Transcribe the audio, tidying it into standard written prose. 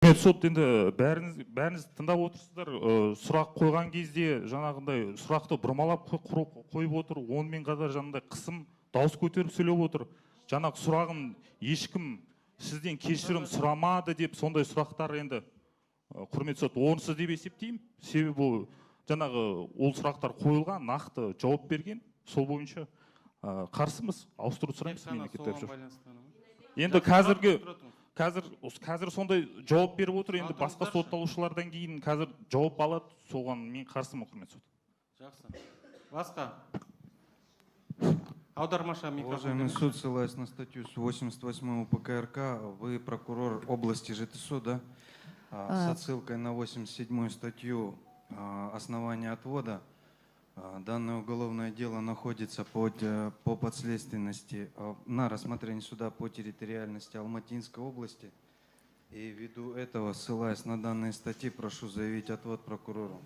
Құрметті сот, енді бәріңіз тыңдап отырсыздар, сұрақ қойған кезде жаңағындай сұрақты бұрмалап қойып отыр, онымен қатар жаңағындай қысым, дауыс көтеріп сөйлеп отыр. Жаңағы сұрағын ешкім сізден кешірім сұрамады деп сондай сұрақтар енді құрметті сот орынсыз деп есептеймін. Себебі жаңағы ол сұрақтар қойылған, нақты жауап берген, сол бойынша қарсымыз, ауыстыру сұраймыз мемлекет тапшы. Енді қазір сондай жауап беріп отыр, енді басқа сотталушылардан кейін қазір жауап алады, соған мен қарсымын, құрметті сот. Жақсы. Басқа. Аудармаша микрофон. Уважаемый суд, ссылаясь на статью 88 УПК РК, вы прокурор области ЖТСУ, да? С отсылкой на 87 статью основания отвода. Данное уголовное дело находится по подследственности на рассмотрении суда по территориальности Алматинской области. И ввиду этого, ссылаясь на данные статьи, прошу заявить отвод прокурору.